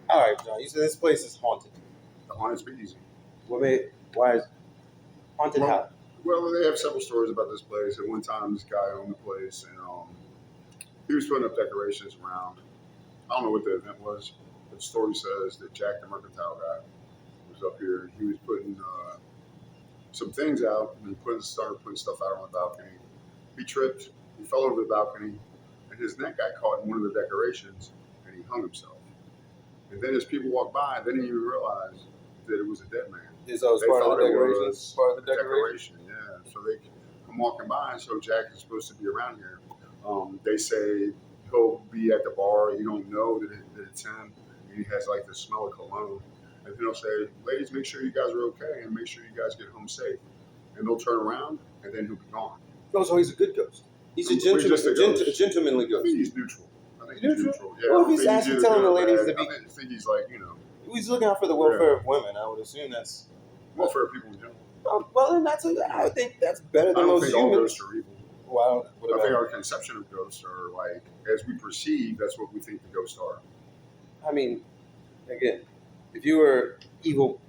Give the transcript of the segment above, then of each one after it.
All right, John. You said this place is haunted. The haunted speakeasy. Why is haunted? How? Well, they have several stories about this place. At one time, this guy owned the place, and he was putting up decorations around. I don't know what the event was, but the story says that Jack the Mercantile guy was up here. He was putting some things out, and he started putting stuff out on the balcony. He tripped, he fell over the balcony, and his neck got caught in one of the decorations, and he hung himself. And then as people walked by, they didn't even realize that it was a dead man. So it's part of the decoration. Part of the decoration. Yeah. So they come walking by, and so Jack is supposed to be around here. They say he'll be at the bar. You don't know that it's him. And he has like the smell of cologne, and he'll say, "Ladies, make sure you guys are okay, and make sure you guys get home safe." And they'll turn around, and then he'll be gone. Oh, so he's a good ghost. He's a gentlemanly ghost. I think he's neutral. Yeah. Well, if he's actually telling the ladies to be, I think he's like, he's looking out for the welfare of women. I would assume that's welfare of people in general. Well, then I think that's better than most humans. I don't think all ghosts are evil. Well, I think our conception of ghosts are like, as we perceive, that's what we think the ghosts are. I mean, again, if you were an evil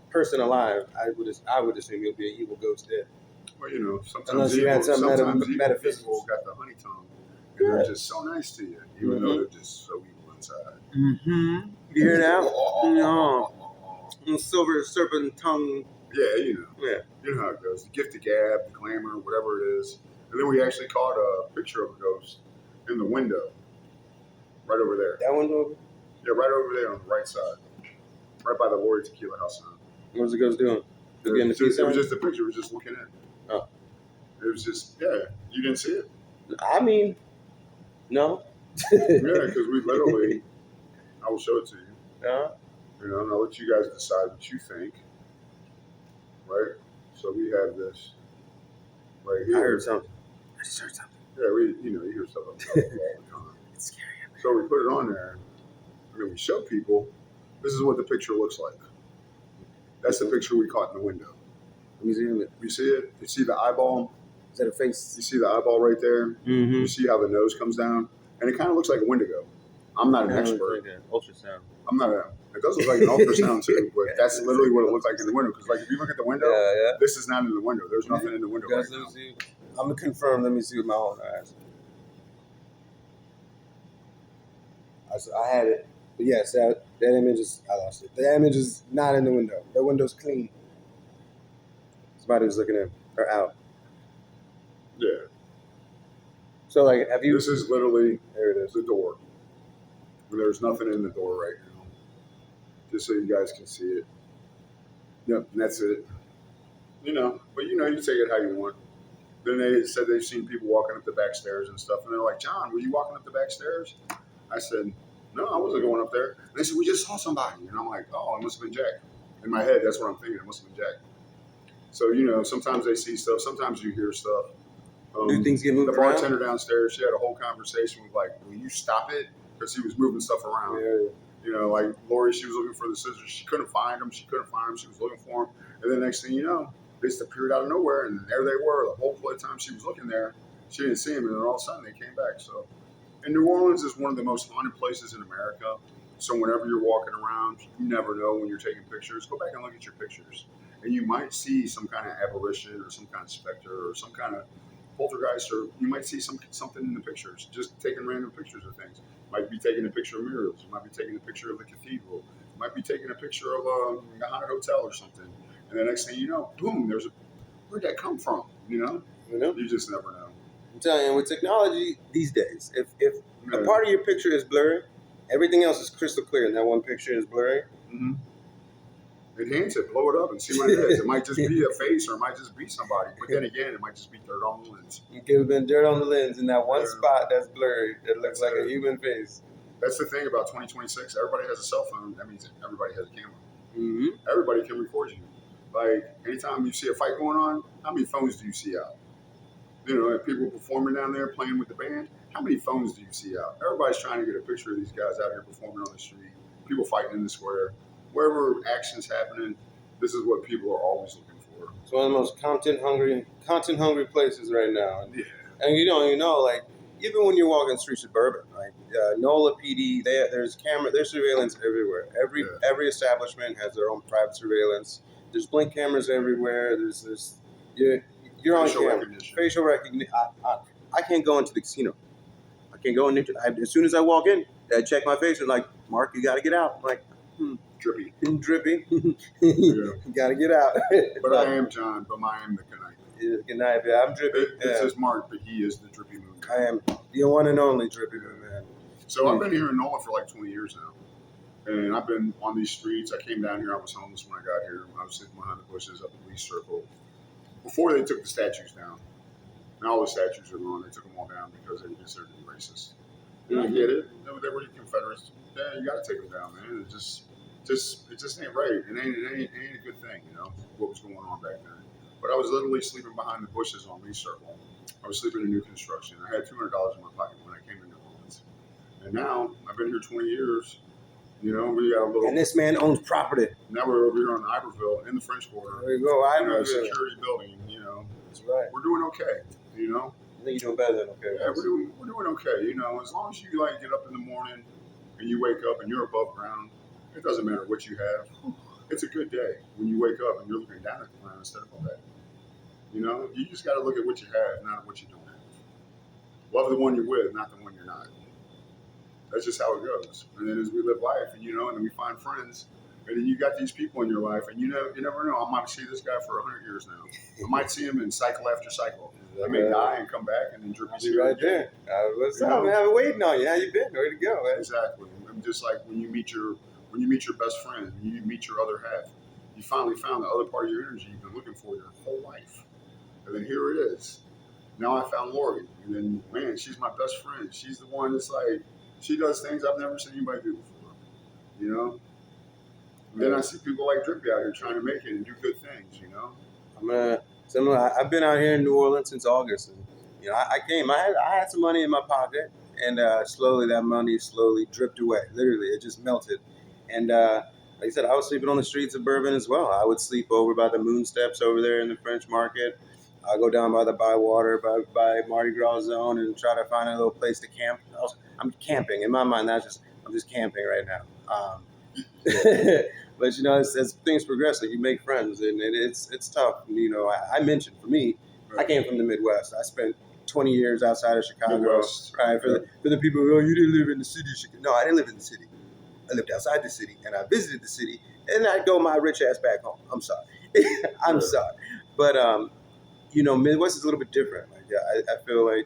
person alive, I would assume you'll be an evil ghost dead. Well, sometimes unless you had some metaphysical got the honey tongue, and they're just so nice to you, even though they're just so evil inside. Mm-hmm. You hear that? No. Silver serpent tongue. Yeah, Yeah. You know how it goes. The gift of gab, the glamour, whatever it is. And then we actually caught a picture of a ghost in the window. Right over there. That window? Yeah, right over there on the right side. Right by the Lori Tequila House sign. What was the ghost doing? It was just a picture. It was just looking in. Oh. It was just, you didn't see it? I mean, no. Yeah, because we literally, I will show it to you. Yeah. And I'll let you guys decide what you think. Right? So we have this right here. I heard something. I just heard something. Yeah, you hear stuff like that all the time. It's scary. So we put it on there, and then we show people, this is what the picture looks like. That's the picture we caught in the window. Let me see it. You see it? You see the eyeball? Is that a face? You see the eyeball right there? Mm-hmm. You see how the nose comes down? And it kind of looks like a wendigo. I'm not an expert. Like an ultrasound. It does look like an ultrasound too, but that's literally what it looks like in the window. Because like if you look at the window, this is not in the window. There's nothing in the window right now. I'm going to confirm. Let me see with my own eyes. I had it. But yes, that image is, I lost it. The image is not in the window. The window's clean. Somebody was looking in or out. Yeah. So like, have you? This is literally, there it is, the door. There's nothing in the door right now. Just so you guys can see it. Yep, and that's it. But you take it how you want. Then they said they've seen people walking up the back stairs and stuff, and they're like, "John, were you walking up the back stairs?" I said, "No, I wasn't going up there." And they said, "We just saw somebody," and I'm like, "Oh, it must have been Jack." In my head, that's what I'm thinking. It must have been Jack. So sometimes they see stuff. Sometimes you hear stuff. Do things get moved around? The bartender downstairs, she had a whole conversation with like, "Will you stop it?" Because he was moving stuff around. Yeah. Like Lori, she was looking for the scissors. She couldn't find them. She was looking for them. And then next thing you know, they just appeared out of nowhere. And there they were. The whole time she was looking there, she didn't see them. And then all of a sudden they came back. So, and New Orleans is one of the most haunted places in America. So whenever you're walking around, you never know when you're taking pictures. Go back and look at your pictures. And you might see some kind of apparition or some kind of specter or some kind of poltergeist, or you might see something in the pictures, just taking random pictures of things. Might be taking a picture of murals. Might be taking a picture of the cathedral. Might be taking a picture of a haunted hotel or something. And the next thing you know, boom, where'd that come from? You just never know. I'm telling you, with technology these days, if a part of your picture is blurry, everything else is crystal clear, and that one picture is blurry. Mm-hmm. Enhance it, blow it up, and see what it is. It might just be a face, or it might just be somebody. But then again, it might just be dirt on the lens. It could have been dirt on the lens in that one spot that's blurry that looks like a human face. That's the thing about 2026. Everybody has a cell phone. That means everybody has a camera. Mm-hmm. Everybody can record you. Like, anytime you see a fight going on, how many phones do you see out? If people performing down there, playing with the band, how many phones do you see out? Everybody's trying to get a picture of these guys out here performing on the street. People fighting in the square. Wherever action's happening, this is what people are always looking for. It's one of the most content hungry places right now. Yeah. And like even when you're walking the streets of Bourbon, like NOLA PD, there's surveillance everywhere. Every establishment has their own private surveillance. There's blink cameras everywhere. You're on camera. Facial recognition. I can't go into the casino. I can't go in. As soon as I walk in, I check my face and like, Mark, you got to get out. I'm like, Drippy. Drippy. You got to get out. But I am John, but I am the Kneipp. Kneipp, yeah, I'm Drippy. It says Mark, but he is the Drippy Moon. I am the one and only Drippy Moon man. So I've been here in NOLA for like 20 years now. And I've been on these streets. I came down here. I was homeless when I got here. I was sitting behind the bushes up the Lee Circle. Before they took the statues down. Now all the statues are gone. They took them all down because they were considered to be racist. And I get it. They were the Confederates. Yeah, you got to take them down, man. It just ain't right. It ain't a good thing, you know, what was going on back then. But I was literally sleeping behind the bushes on Lee Circle. I was sleeping in new construction. I had $200 in my pocket when I came to New Orleans. And now I've been here 20 years. You know, we got a little. And this man owns property. Now we're over here on Iberville in the French Quarter. There you go, Iberville. Security building. You know, that's right. We're doing okay. You know. I think you're doing better than okay. Yeah, we're doing okay. You know, as long as you like get up in the morning and you wake up and you're above ground, it doesn't matter what you have. It's a good day when you wake up and you're looking down at the ground instead of above it. You know, you just got to look at what you have, not what you don't have. Love the one you're with, not the one you're not. That's just how it goes. And then as we live life, and you know, and then we find friends, and then you got these people in your life, and you never know. I might see this guy for 100 years now. I might see him in cycle after cycle. I may die and come back, and then Drippy's right there. What's up? I've been waiting on you. How you been? Ready to go, man? Exactly. And just like when you meet your best friend, when you meet your other half, you finally found the other part of your energy you've been looking for your whole life. And then here it is. Now I found Lori. And then, man, she's my best friend. She's the one that's like, she does things I've never seen anybody do before. You know? And then I see people like Drippy out here trying to make it and do good things, you know? I've been out here in New Orleans since August. And, you know, I had some money in my pocket. And slowly that money dripped away. Literally, it just melted. And like I said, I was sleeping on the streets of Bourbon as well. I would sleep over by the Moon Steps over there in the French Market. I go down by the Bywater, by Mardi Gras Zone, and try to find a little place to camp. I'm camping. In my mind, I'm just camping right now. But you know, as things progress, like you make friends, and it's tough. You know, I mentioned for me, I came from the Midwest. I spent 20 years outside of Chicago. Midwest. Right? For the people who, you didn't live in the city. No, I didn't live in the city. I lived outside the city, and I visited the city, and I'd go my rich ass back home. I'm sorry. I'm sorry. But, you know, Midwest is a little bit different. Like, I feel like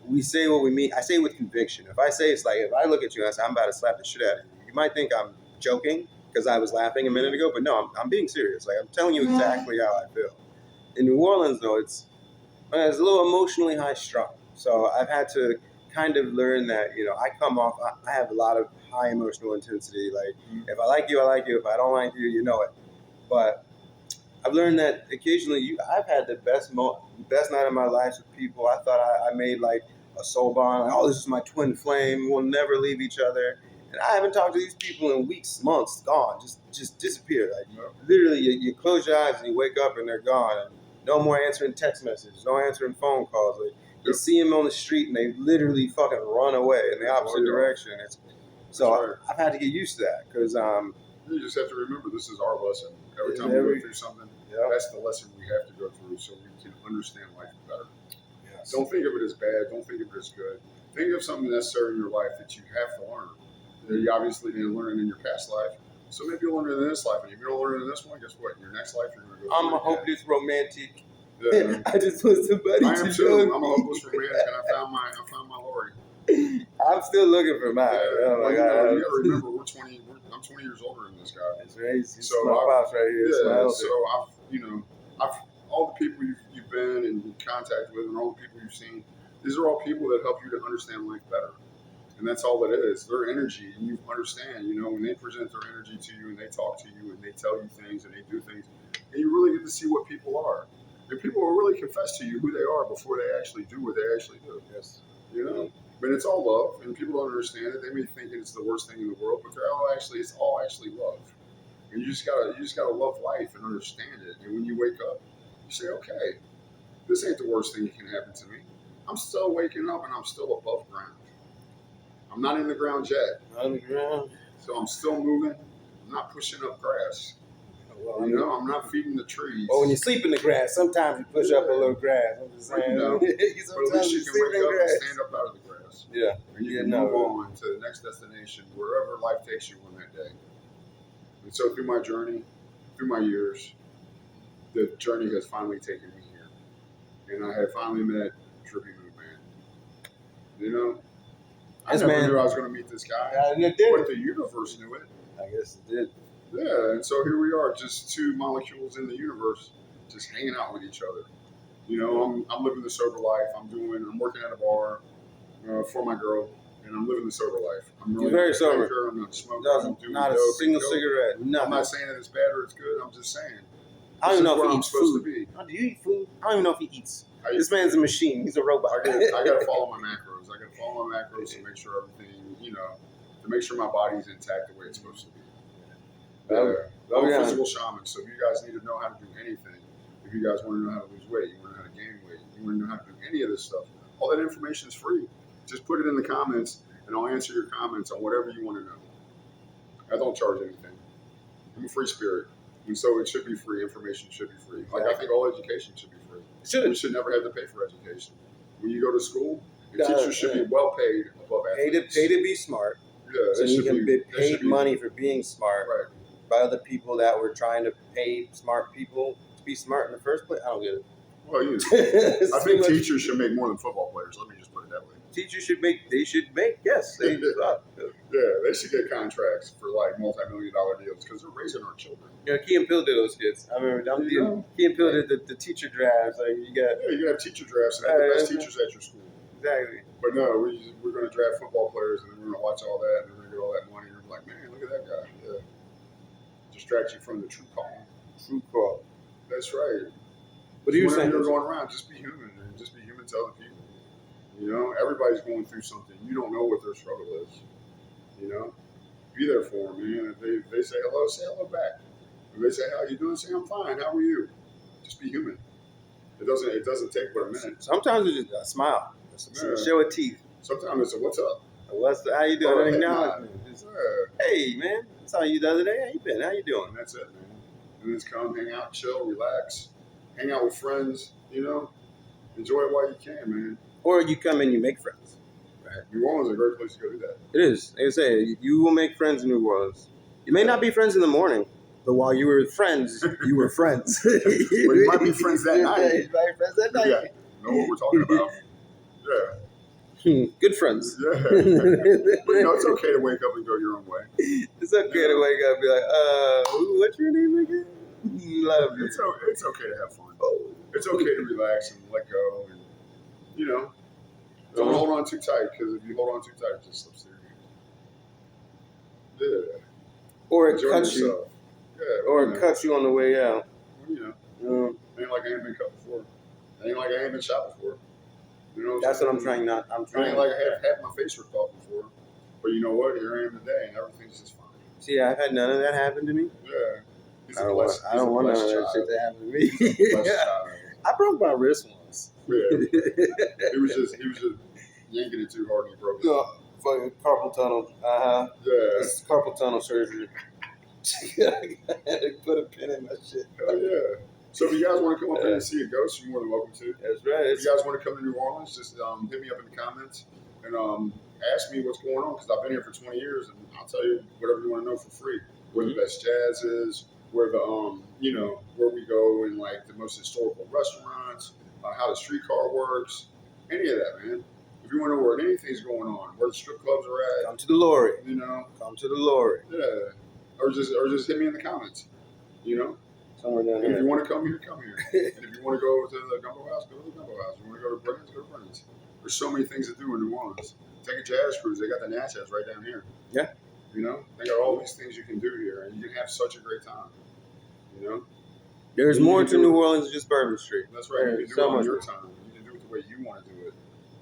we say what we mean. I say it with conviction. If I say, it's like, if I look at you and I say, I'm about to slap the shit out of you, you might think I'm joking because I was laughing a minute ago, but no, I'm being serious. Like, I'm telling you exactly how I feel. In New Orleans, though, it's a little emotionally high strung. So I've had to kind of learn that, you know, I have a lot of high emotional intensity. Like, if I like you, I like you. If I don't like you, you know it. But I've learned that occasionally I've had the best night of my life with people. I thought I made like a soul bond. Like, oh, this is my twin flame. We'll never leave each other. And I haven't talked to these people in weeks, months, gone, just disappeared. Like, literally, you close your eyes and you wake up and they're gone. And no more answering text messages, no answering phone calls. Like, you see them on the street and they literally fucking run away in the opposite direction. I've had to get used to that because you just have to remember this is our lesson. Every time we go through something, that's the lesson we have to go through so we can understand life better. Yes. Don't think of it as bad. Don't think of it as good. Think of something necessary in your life that you have to learn. You obviously didn't learn it in your past life, so maybe you'll learn it in this life. And if you don't learn it in this one, guess what? In your next life, you're going to go. I'm a hopeless romantic. Yeah. I just want somebody I am too. I'm a hopeless romantic, and I found my Lori. I'm still looking for mine. Yeah. Oh my God. You got to remember, I'm 20 years older than this guy. That's right. He's my pops right here. Yeah. So I've all the people you've been in contact with, and all the people you've seen. These are all people that help you to understand life better. And that's all it is. Their energy, and you understand, you know, when they present their energy to you and they talk to you and they tell you things and they do things, and you really get to see what people are. And people will really confess to you who they are before they actually do what they actually do. Yes. You know? But it's all love, and people don't understand it. They may think it's the worst thing in the world, but it's all actually love. And you just gotta love life and understand it. And when you wake up, you say, okay, this ain't the worst thing that can happen to me. I'm still waking up and I'm still above ground. I'm not in the ground yet. On the ground. So I'm still moving. I'm not pushing up grass. Well, You know, I'm not feeding the trees. Well, when you sleep in the grass, sometimes you push up a little grass. I'm just saying. You know, but at least you can sleep wake in up grass. and stand up out of the grass. Yeah. And you Yeah, can no, move on to the next destination, wherever life takes you on that day. And so through my journey, through my years, the journey has finally taken me here. And I had finally met Drippy Moon Man. You know? I This never man- knew I was going to meet this guy. And it did. But the universe knew it. I guess it did. Yeah, and so here we are, just two molecules in the universe, just hanging out with each other. You know, I'm living the sober life. I'm working at a bar for my girl, and I'm living the sober life. I'm really You're very not a sober. drinker, I'm not smoking. I'm doing Not a dope, single dope. cigarette. I'm Nothing. not saying that it's bad or it's good. I'm just saying. I don't even know where if he I'm eats supposed food. to be. Oh, do you eat food? I don't even know if he eats. This I man's a machine. He's a robot. got to follow my macros. I got to follow my macros to make sure everything, you know, to make sure my body's intact the way it's supposed to be. I'm a physical shaman, so if you guys need to know how to do anything, if you guys want to know how to lose weight, you want to know how to gain weight, you want to know how to do any of this stuff, all that information is free. Just put it in the comments, and I'll answer your comments on whatever you want to know. I don't charge anything. I'm a free spirit, and so it should be free. Information should be free. Like I think all education should be free. We should never have to pay for education. When you go to school, teachers should be well paid above athletes. Pay to be smart. Yeah, So you can be paid money for being smart. Right. By other people that were trying to pay smart people to be smart in the first place. I don't get it. Well, you know, I think teachers should make more than football players. Let me just put it that way. Teachers should make, yes. Yeah, they should get contracts for like multi-million-dollar deals because they're raising our children. You know, Key and Peele did those kids. I remember Key and Peele did the teacher drafts. Like you got you have teacher drafts and have the best teachers at your school. exactly. But no, we're going to draft football players and we're going to watch all that and we're going to get all that money and we're like, man, look at that guy. Yeah. Distract you from the true call. True call. That's right. What are you saying? You're going around, just be human and just be human to other people. You know, everybody's going through something. You don't know what their struggle is. You know, be there for them, man. If they say hello back. If they say, how you doing? Say, I'm fine. How are you? Just be human. It doesn't take but a minute. Sometimes it's just a smile. Show of teeth. Sometimes it's a what's up. How you doing? Oh, Acknowledgement. Hey, man. I saw you the other day. How you been? How you doing? And that's it, man. And just come, hang out, chill, relax, hang out with friends, you know, enjoy it while you can, man. Or you come and you make friends. Right. New Orleans is a great place to go do that. It is. They say you will make friends in New Orleans. You may not be friends in the morning, but while you were friends, you were friends. Well, you might be friends that night. You might be friends that night. Yeah. Know what we're talking about. Yeah. Good friends. Yeah. But you know, it's okay to wake up and go your own way. It's okay to wake up and be like, what's your name again? Love you. It's okay to have fun. It's okay to relax and let go and, you know, don't hold on too tight because if you hold on too tight, it just slips through your hand. Yeah. Or it Enjoy cuts you. yourself. Yeah. Or it cuts you on the way out. You know, ain't like I ain't been cut before. Ain't like I ain't been shot before. You know That's what I'm trying. Ain't like I had half my face ripped off before. But you know what? Here I am today and everything's just fine. See, I've had none of that happen to me. Yeah. I don't want none of that shit to happen to me. I broke my wrist once. Yeah. He was just yanking it too hard and he broke it. Fucking carpal tunnel. Yeah. It's carpal tunnel surgery. I gotta put a pin in my shit. Hell yeah. So if you guys want to come up here and see a ghost, you're more than welcome to. That's right. If you guys want to come to New Orleans, just hit me up in the comments and ask me what's going on because I've been here for 20 years and I'll tell you whatever you want to know for free. Where the best jazz is, where the you know, where we go in like the most historical restaurants, how the streetcar works, any of that, man. If you want to know where anything's going on, where the strip clubs are at, come to the Lorry. you know, Come to the Lorry. yeah, or just hit me in the comments, you know. Somewhere down And if here. you want to come here, come here. And if you want to go to the Gumbo House, go to the Gumbo House. If you want to go to Brennan's, go to Brennan's. There's so many things to do in New Orleans. Take a jazz cruise. They got the Natchez right down here. Yeah. You know, they got all these things you can do here, and you can have such a great time. You know. There's more to New Orleans than just Bourbon Street. That's right. You can do so it on much. your time. You can do it the way you want to do it.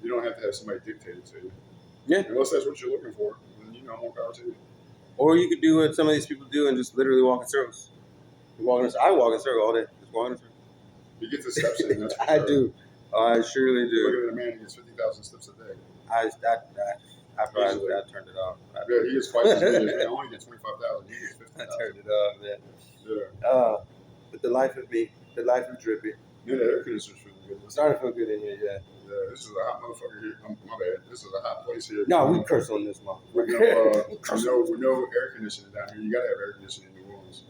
You don't have to have somebody dictate it to you. Yeah. Unless that's what you're looking for, then you know, more power to you. Or you could do what some of these people do and just literally walk in circles. I walk in circles all day. Just walk in circles. You get the steps in. That's for I sure. do. I surely You're do. looking at a man who gets 50,000 steps a day. I probably Easily. turned it off. Yeah, he gets twice as many as me. I only get 25,000. He gets I 50,000. turned it off, man. Yeah. But the life of me, the life of Drippy. Yeah, the air conditioner's feeling good. I'm starting to feel good in here, yeah. Yeah, this is a hot motherfucker here. My bad. This is a hot place here. No, we curse on this one. With no air conditioning down here. You gotta have air conditioning in New Orleans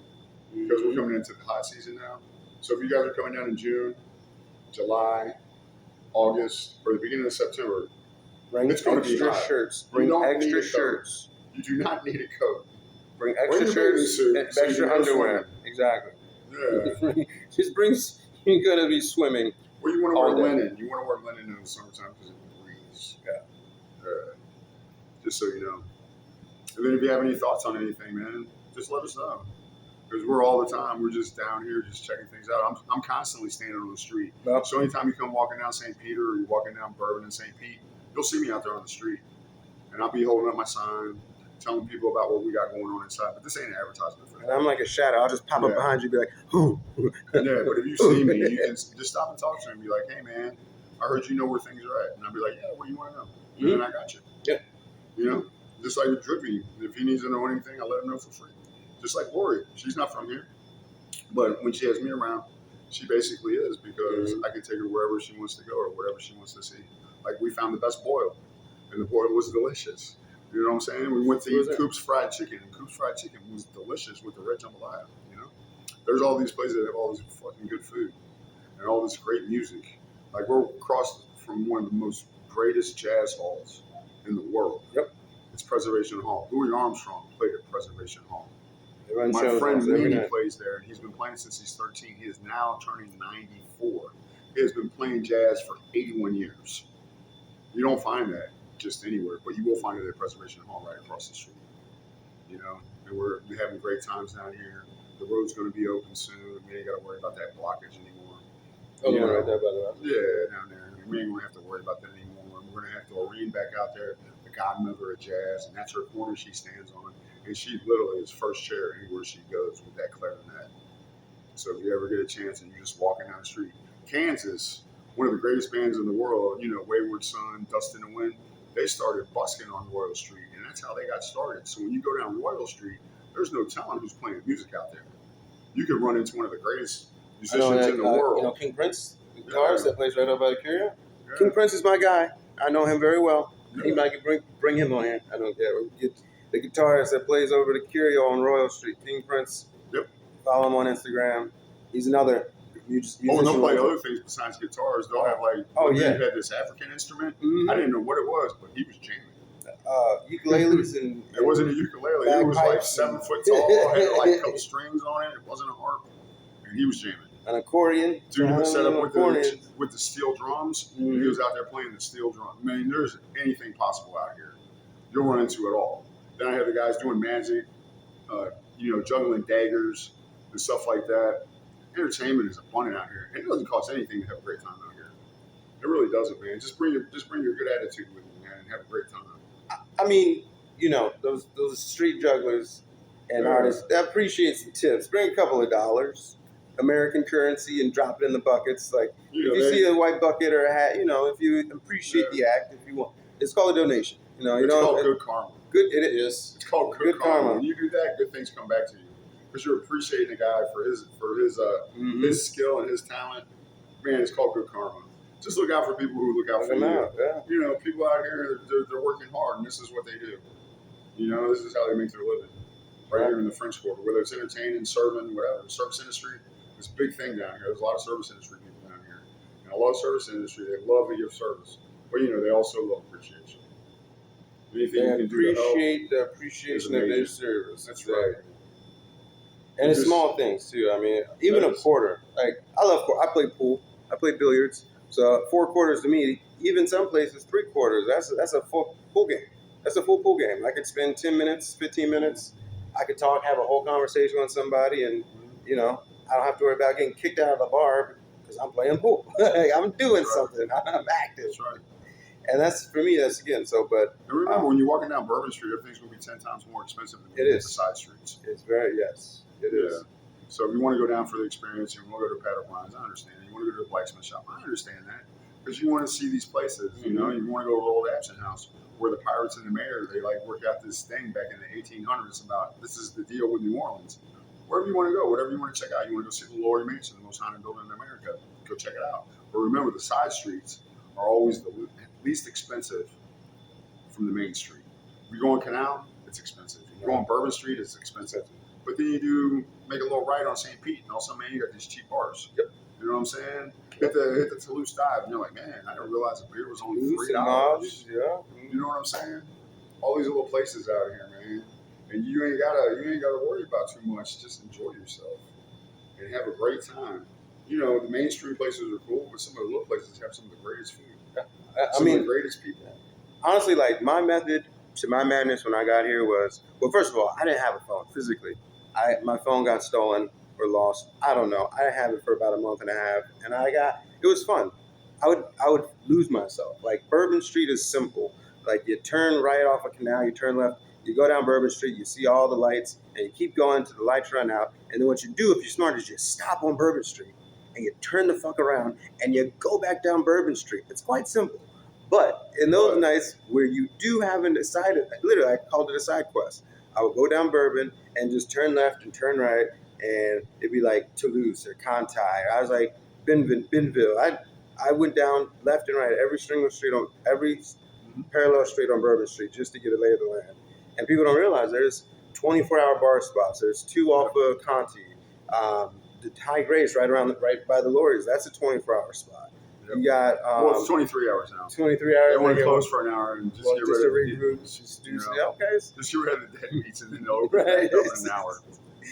because we're coming into the hot season now. So if you guys are coming down in June, July, August, or the beginning of September, Bring it's going to be extra hot. shirts. You Bring don't need extra a coat. shirts. You do not need a coat. Bring extra Bring your shirts bathing suit and so you extra can go underwear. Exactly. Yeah. Just brings. You're gonna be swimming. Well, you want to all wear day. linen. You want to wear linen in the summertime because it breathes. Yeah. Just so you know. And then if you have any thoughts on anything, man, just let us know. Because we're all the time. We're just down here just checking things out. I'm constantly standing on the street. Well, So anytime you come walking down St. Peter or you're walking down Bourbon and St. Pete, you'll see me out there on the street. And I'll be holding up my sign, telling people about what we got going on inside. But this ain't an advertisement for and that. I'm like a shadow. I'll just pop up Yeah. behind you and be like, "Ooh." Yeah, but if you see me, you can just stop and talk to me and be like, hey, man, I heard you know where things are at. And I'll be like, yeah, what do you want to know? And then I got you. Yeah. You know, just like with Drippy. If he needs to know anything, I'll let him know for free. Just like Lori. She's not from here. But when she has me around, she basically is because I can take her wherever she wants to go or whatever she wants to see. Like we found the best boil, and the boil was delicious. You know what I'm saying? We went to eat Coop's Fried Chicken, and Coop's Fried Chicken was delicious with the red jambalaya. You know, there's all these places that have all this fucking good food and all this great music. Like we're across from one of the most greatest jazz halls in the world. Yep. It's Preservation Hall. Louis Armstrong played at Preservation Hall. They run My shows friend every Minnie night. plays there, and he's been playing since he's 13. He is now turning 94. He has been playing jazz for 81 years. You don't find that just anywhere, but you will find it at Preservation Hall right across the street. You know, and we're having great times down here. The road's going to be open soon. We ain't got to worry about that blockage anymore. Oh, You know, right there by the way. Yeah, down there. We ain't going to have to worry about that anymore. We're going to have Doreen back out there, the godmother of jazz, and that's her corner she stands on. And she literally is first chair anywhere she goes with that clarinet. So if you ever get a chance and you're just walking down the street, Kansas, one of the greatest bands in the world, you know, Wayward Son, Dust in the Wind, they started busking on Royal Street, and that's how they got started. So when you go down Royal Street, there's no telling who's playing music out there. You could run into one of the greatest musicians in the world. You know, King Prince, the guitarist that plays right over by the Curio. Yeah. King Prince is my guy. I know him very well. Yeah. He might bring him on here. I don't care. Get the guitarist that plays over the Curio on Royal Street, King Prince. Yep. Follow him on Instagram. He's another musician. Oh, and they'll play other things besides guitars. They'll have like, he had this African instrument. Mm-hmm. I didn't know what it was, but he was jamming. Ukuleles and it wasn't a ukulele. It was like 7 foot tall. Had like a couple strings on it. It wasn't a harp, and he was jamming. An accordion. Dude was set up with the steel drums. Mm-hmm. He was out there playing the steel drum. Man, there's anything possible out here. You'll run into it all. Then I have the guys doing magic, you know, juggling daggers and stuff like that. Entertainment is abundant out here. It doesn't cost anything to have a great time out here. It really doesn't, man. Just bring your good attitude with you, man, and have a great time. I mean, you know, those street jugglers and artists, they appreciate some tips. Bring a couple of dollars, American currency, and drop it in the buckets. Like, if you see a white bucket or a hat, you know, if you appreciate the act, if you want, it's called a donation. You know, it's called good karma. It is. It's called good karma. When you do that, good things come back to you because you're appreciating the guy for his skill and his talent. Man, it's called good karma. Just look out for people who look out for you. Yeah. You know, people out here, they're working hard, and this is what they do. You know, this is how they make their living. Right here in the French Quarter, whether it's entertaining, serving, whatever. The service industry is a big thing down here. There's a lot of service industry people down here. And I love service industry. They love to give service. But, you know, they also love appreciation. Anything you can do to help the appreciation of their service. That's right. And it's small things, too. I mean, even a quarter. Like, I love quarter. I play pool. I play billiards. So 4 quarters to me, even some places 3 quarters. That's a full pool game. That's a full pool game. I could spend 10 minutes, 15 minutes. I could talk, have a whole conversation with somebody, and you know, I don't have to worry about getting kicked out of the bar because I'm playing pool. I'm doing something. I'm active. That's right. And that's for me. That's again. So, but and remember, when you're walking down Bourbon Street, everything's going to be 10 times more expensive than the side streets. It's very It is. So if you want to go down for the experience, you want to go to Pat O'Brien's, I understand. You want to go to the blacksmith shop, I understand that. because you want to see these places. You know, you want to go to Old Absent House, where the pirates and the mayor, they like worked out this thing back in the 1800s about this is the deal with New Orleans. Wherever you want to go, whatever you want to check out, you want to go see the Laurie Mansion, the most haunted building in America, go check it out. But remember, the side streets are always the least expensive from the main street. If you go on Canal, it's expensive. If you go on Bourbon Street, it's expensive. But then you do make a little right on St. Pete, and all of a sudden, man, you got these cheap bars. Yep. You know what I'm saying? Hit the Toulouse dive, and you're like, man, I didn't realize a beer was only $3. Yeah. You know what I'm saying? All these little places out here, man. And you ain't gotta worry about too much. Just enjoy yourself and have a great time. You know, the mainstream places are cool, but some of the little places have some of the greatest food. I mean, the greatest people. Honestly, like my method to my madness when I got here was, well, first of all, I didn't have a phone physically. My phone got stolen or lost. I don't know. I didn't have it for about a month and a half, and it was fun. I would lose myself. Like Bourbon Street is simple. Like you turn right off a canal, you turn left, you go down Bourbon Street, you see all the lights, and you keep going till the lights run out. And then what you do, if you're smart, is you stop on Bourbon Street and you turn the fuck around and you go back down Bourbon Street. It's quite simple. But in those nights where you do have a side, literally, I called it a side quest. I would go down Bourbon and just turn left and turn right, and it'd be like Toulouse or Cantai. I was like Benville. I went down left and right every single street on every parallel street on Bourbon Street just to get a lay of the land. And people don't realize there's 24-hour bar spots. There's two off of Conti. The High Grace right by the Lorries. That's a 24-hour spot. You got well, it's 23 hours now. 23 hours. They want to close for an hour and just get rid of regroup. Just get rid of the dead meats and then they'll open it up in an hour.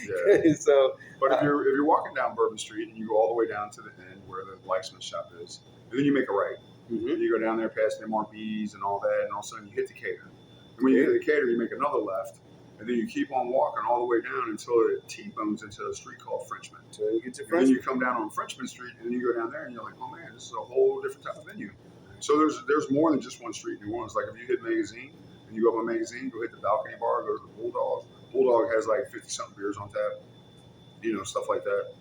Yeah. So, but if you're walking down Bourbon Street and you go all the way down to the end where the blacksmith shop is, and then you make a right. And you go down there past MRBs and all that, and all of a sudden you hit the Cater. And when you hit the Cater, you make another left, and then you keep on walking all the way down until it T-bones into a street called Frenchman. So you get to Frenchman. And then you come down on Frenchman Street, and then you go down there, and you're like, oh man, this is a whole different type of venue. So there's more than just one street in New Orleans. Like if you hit Magazine, and you go up on Magazine, go hit the Balcony Bar, go to the Bulldog. Bulldog has like 50-something beers on tap, stuff like that.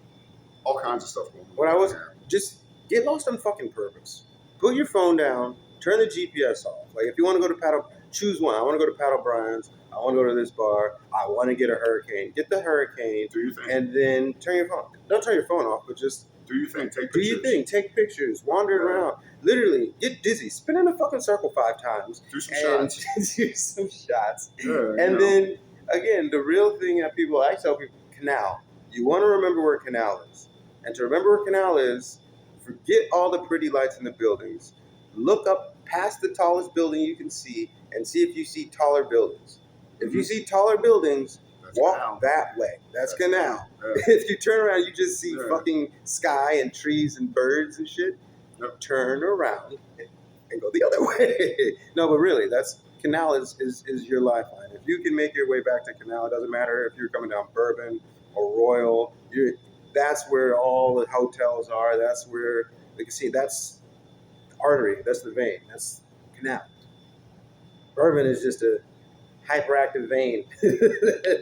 All kinds of stuff going on. Just get lost on fucking purpose. Put your phone down, turn the GPS off. Like if you want to go to Paddle, choose one. I want to go to Paddle Brian's. I want to go to this bar. I want to get a Hurricane. Get the Hurricane. Do you think? And then turn your phone. Don't turn your phone off, but just do you think? Take pictures. Take pictures. Wander around. Literally, get dizzy. Spin in a fucking circle 5 times. Do some shots. Do some shots. Yeah, and then, again, the real thing that I tell people, Canal. You want to remember where Canal is. And to remember where Canal is, forget all the pretty lights in the buildings. Look up past the tallest building you can see and see if you see taller buildings. If you see taller buildings, walk that way. That's Canal. Yeah. If you turn around, you just see fucking sky and trees and birds and shit. Turn around and go the other way. No, but really, Canal is your lifeline. If you can make your way back to Canal, it doesn't matter if you're coming down Bourbon or Royal. That's where all the hotels are. That's where you can see. That's artery. That's the vein. That's Canal. Bourbon is just a hyperactive vein.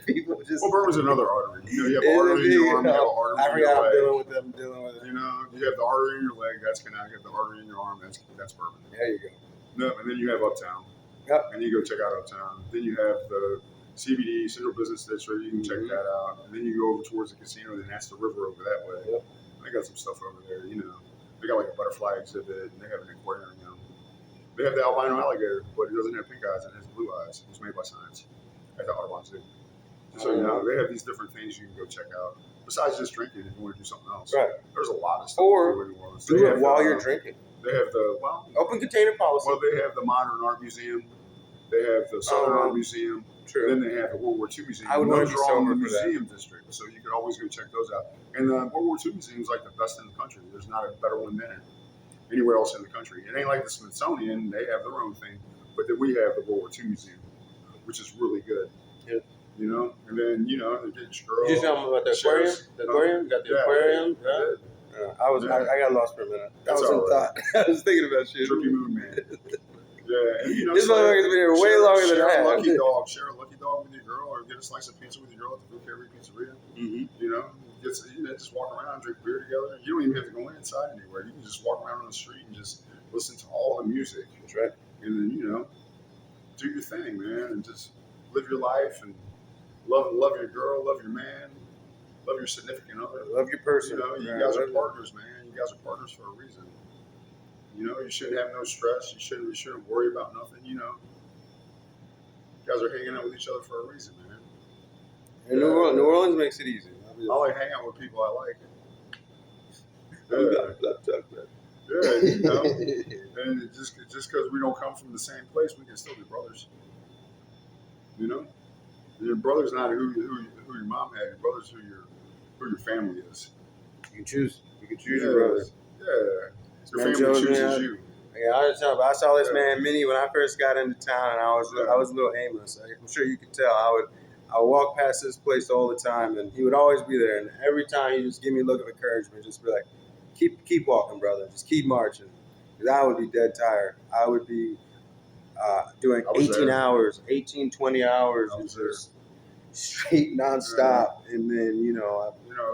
People just. Well, Bourbon's another artery. You have artery in your arm. You have artery in your leg. I'm dealing with them. You have the artery in your leg. That's Canal. You have the artery in your arm. That's Bourbon. There you go. No, and then you have Uptown. Yep. And you go check out Uptown. Then you have the CBD, Central Business District. You can check that out. And then you go over towards the casino. Then that's the river over that way. Yep. They got some stuff over there. They got like a butterfly exhibit, and they have an aquarium. They have the albino alligator, but it doesn't have pink eyes. It has blue eyes. It was made by science at the Audubon Zoo. So they have these different things you can go check out. Besides just drinking, if you want to do something else, there's a lot of stuff. Or do it while you're drinking. They have open container policy. Well, they have the Modern Art Museum. They have the Southern Art Museum. True. Then they have the World War II Museum. I would want to be sober in the for museum district, so you could always go check those out. And the World War II Museum is like the best in the country. There's not a better one than it. Anywhere else in the country. It ain't like the Smithsonian, they have their own thing, but then we have the World War II Museum, which is really good. Yeah. And then, they get your girl. Did you tell them about the aquarium? The aquarium? Got the aquarium? I got lost for a minute. I was in thought. I was thinking about shit. Trippy Moon Man. Yeah, and this motherfucker's been here way longer than I have. Share a lucky dog with your girl, or get a slice of pizza with your girl at the Blue Pizzeria. Just walk around, drink beer together. You don't even have to go inside anywhere. You can just walk around on the street and just listen to all the music, That's right. and then do your thing, man, and just live your life and love your girl, love your man, love your significant other. Love your person. You guys are partners, man. You guys are partners for a reason. You shouldn't have no stress. You shouldn't worry about nothing. You guys are hanging out with each other for a reason, man. And New Orleans makes it easy. I like hanging out with people I like. And just because we don't come from the same place, we can still be brothers. Your brother's not who your mom had. Your brother's who your family is. You can choose your brother. Yeah. Your family chose chooses you. Yeah, I saw this man Minnie when I first got into town, and I was a little aimless. I'm sure you could tell. I would walk past this place all the time, and he would always be there. And every time he just give me a look of encouragement, just be like, "Keep walking, brother. Just keep marching." Because I would be dead tired. I would be doing 18 hours, 20 hours, and just straight nonstop. And then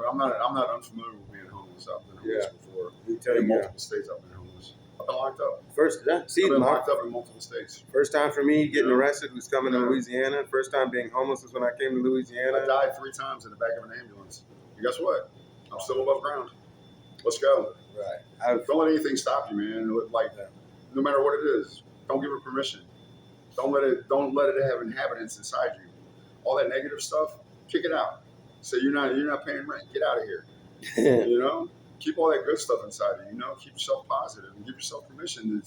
I'm not unfamiliar with being homeless. I've been homeless before. In multiple states, I've been homeless. I've been locked up. I've been locked up in multiple states. First time for me getting arrested was coming to Louisiana. First time being homeless was when I came to Louisiana. I died 3 times in the back of an ambulance. And guess what? I'm still above ground. Let's go. Right. Don't let anything stop you, man. Like no matter what it is, don't give it permission. Don't let it have inhabitants inside you. All that negative stuff, kick it out. Say you're not paying rent. Get out of here. Keep all that good stuff inside you. Keep yourself positive and give yourself permission.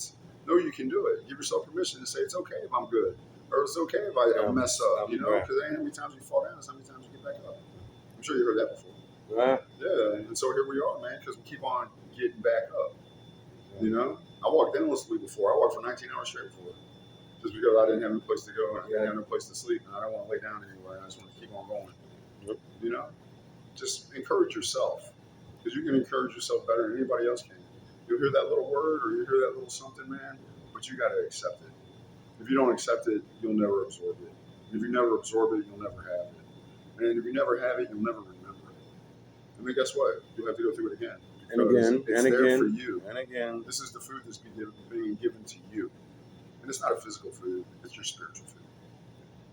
Know you can do it. Give yourself permission to say it's okay if I'm good, or it's okay if I mess up. Because there ain't how many times you fall down, it's how many times you get back up. I'm sure you heard that before. Right. Yeah, and so here we are, man, because we keep on getting back up. I walked endlessly before. I walked for 19 hours straight before, just because I didn't have no place to go and I didn't have no place to sleep, and I don't want to lay down anywhere. I just want to keep on going. Just encourage yourself, because you can encourage yourself better than anybody else can. You'll hear that little word or you hear that little something, man, but you got to accept it. If you don't accept it, you'll never absorb it. And if you never absorb it, you'll never have it. And if you never have it, you'll never remember it. And then guess what? You'll have to go through it again. And again, it's and there again, for you. And again. This is the food that's being given to you. And it's not a physical food, it's your spiritual food.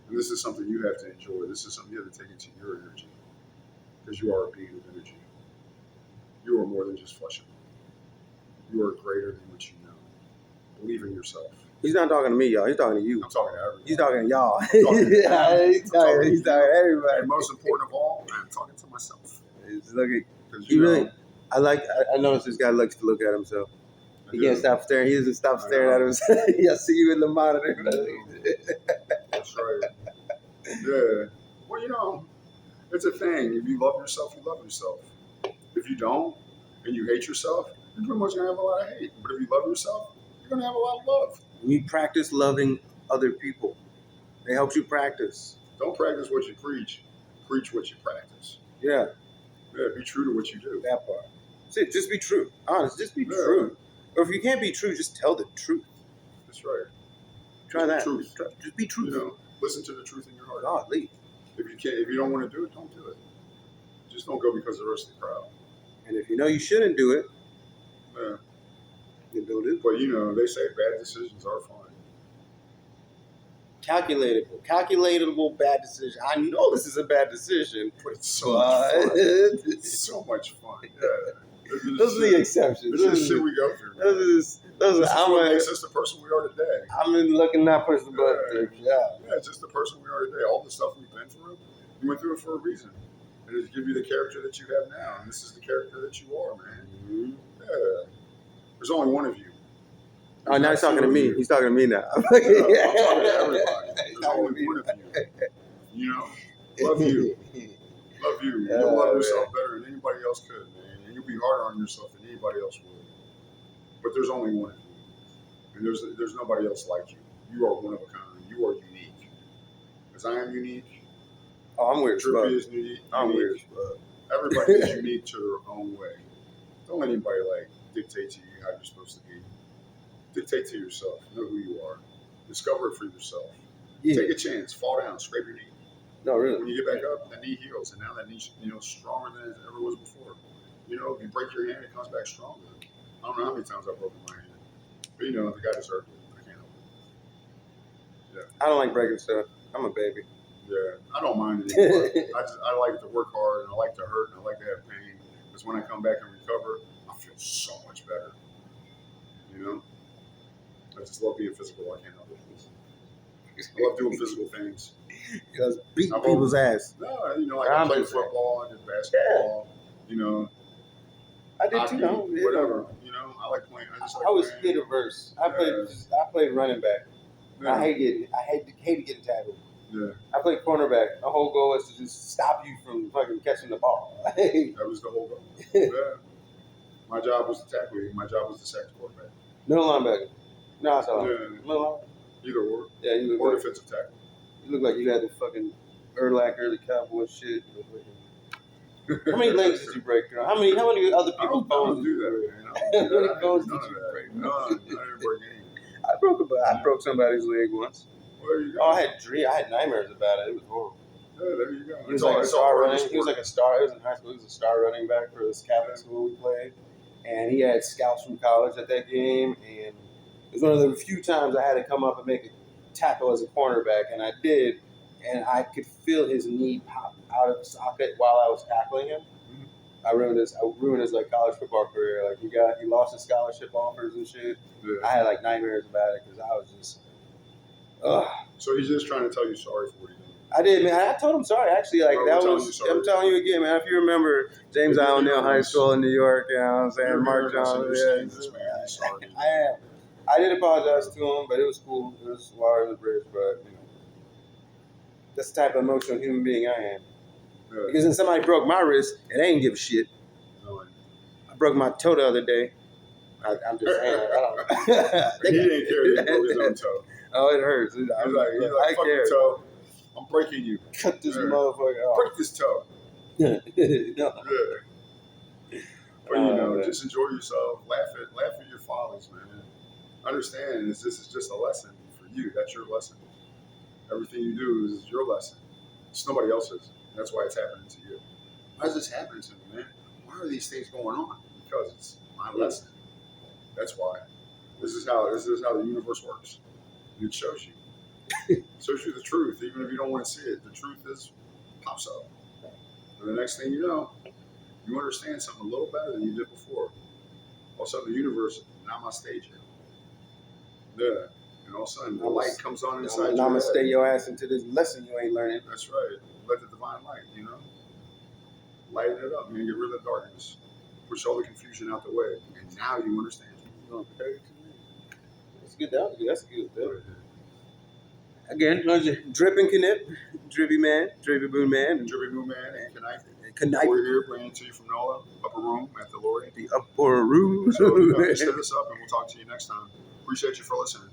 And this is something you have to enjoy. This is something you have to take into your energy. Because you are a being of energy. You are more than just flesh and blood. You are greater than what you know. Believe in yourself. He's not talking to me, y'all. He's talking to you. I'm talking to everybody. He's talking to y'all. He's talking to everybody. And most important of all, I'm talking to myself. I noticed this guy likes to look at himself. He can't stop staring. He doesn't stop staring at himself. I see you in the monitor. That's right. Yeah. Well, it's a thing. If you love yourself, you love yourself. If you don't, and you hate yourself, you're pretty much going to have a lot of hate. But if you love yourself, you're going to have a lot of love. You practice loving other people. It helps you practice. Don't practice what you preach. Preach what you practice. Yeah. Yeah, be true to what you do. That part. See, just be true. Honest, just be true. Or if you can't be true, just tell the truth. That's right. Try that. Truth. Just be true. Listen to the truth in your heart. God, leave. If you don't want to do it, don't do it. Just don't go because of the rest of the crowd. And if you know you shouldn't do it, then don't do it. But they say bad decisions are fun. Calculatable bad decision. I know this is a bad decision, but it's so much fun. It's so much fun. Yeah. Those are the exceptions. This is shit we go through. This is what makes us the person we are today. I'm looking that person, but it's just the person we are today. All the stuff we've been through, we went through it for a reason. And it's give you the character that you have now. And this is the character that you are, man. Mm-hmm. Yeah. There's only one of you. Oh, now he's talking to me. He's talking to me now. I'm talking to everybody. There's only one of you. Love you. Love you. You'll love yourself better than anybody else could, man. And you'll be harder on yourself than anybody else would. But there's only one of you. And there's nobody else like you. You are one of a kind. You are unique. As I am unique. Oh, I'm weird as fuck. Dripp is unique. I'm weird as fuck. Everybody is unique to their own way. Don't let anybody dictate to you how you're supposed to be. Dictate to yourself. Know who you are. Discover it for yourself. Yeah. Take a chance. Fall down. Scrape your knee. No, really. When you get back up, that knee heals, and now that knee's stronger than it ever was before. If you break your hand, it comes back stronger. I don't know how many times I've broken my hand. But you know, the guy deserved it. I can't help it. I don't like breaking stuff. I'm a baby. Yeah, I don't mind it anymore. I like to work hard and I like to hurt and I like to have pain. Because when I come back and recover, I feel so much better. You know? I just love being physical. I can't help it. I love doing physical things. Just beating people's ass. No, you know, like I played football, I did basketball, you know. I did hockey, too. Whatever, you know. I like playing. I was hit averse. I played running back. Yeah. I hated getting tackled. Yeah. I played cornerback. The whole goal is to just stop you from fucking catching the ball. That was the whole goal. Yeah. My job was to tackle you. My job was to sack the quarterback. Middle linebacker. No, I saw middle linebacker. Either or. Yeah, you look or like defensive tackle. You look like you had the fucking early cowboy shit. How many legs did you break? How many other people's bones did you break? How many bones did you break? None. I didn't break any. I broke somebody's leg once. Well, there you go. Oh, I had nightmares about it. It was horrible. Yeah, there you go. He was like a star running. He was like a star. It was in high school. He was a star running back for this Catholic school we played, and he had scouts from college at that game. And it was one of the few times I had to come up and make a tackle as a cornerback, and I did. And I could feel his knee pop out of the socket while I was tackling him. I ruined his like college football career. Like he lost his scholarship offers and shit. Yeah. I had like nightmares about it because I was just. So he's just trying to tell you sorry for what he did. I did, man. I told him sorry. Actually, like that was. I'm telling you again, man. If you remember James O'Neill High School in New York, you know what I'm saying? Mark Johnson. Yeah, sorry. I am. I did apologize to him, but it was cool. It was water in the bridge, but you know, that's the type of emotional human being I am. Yeah. Because when somebody broke my wrist, and they didn't give a shit. No, I broke my toe the other day. I'm just saying. I don't know. He didn't care that he broke his own toe. Oh, it hurts. He's like, fuck your toe. I'm breaking you. Cut this motherfucker off. Break this toe. No. Yeah. But you know, man. just enjoy yourself. Laugh at your follies, man. Understand this is just a lesson for you. That's your lesson. Everything you do is your lesson. It's nobody else's. That's why it's happening to you. Why is this happening to me, man? Why are these things going on? Because it's my lesson. That's why. This is how the universe works. It shows you. It shows you the truth, even if you don't want to see it. The truth pops up. And the next thing you know, you understand something a little better than you did before. All of a sudden, the universe, namaste you. Yeah. And all of a sudden, the light comes on inside you. Namaste your ass into this lesson you ain't learning. That's right. Let the divine light, you know? Lighten it up, man. Get rid of the darkness. Push all the confusion out the way. And now you understand. That's good. That's good. Again, Dripp and Kneipp, Drippy Man, Drippy Boo Man, and Drippy Boo Man, and Kneipp. We're here bringing to you from NOLA, Upper Room at the Lori. The Upper Room. So, hit us up and we'll talk to you next time. Appreciate you for listening.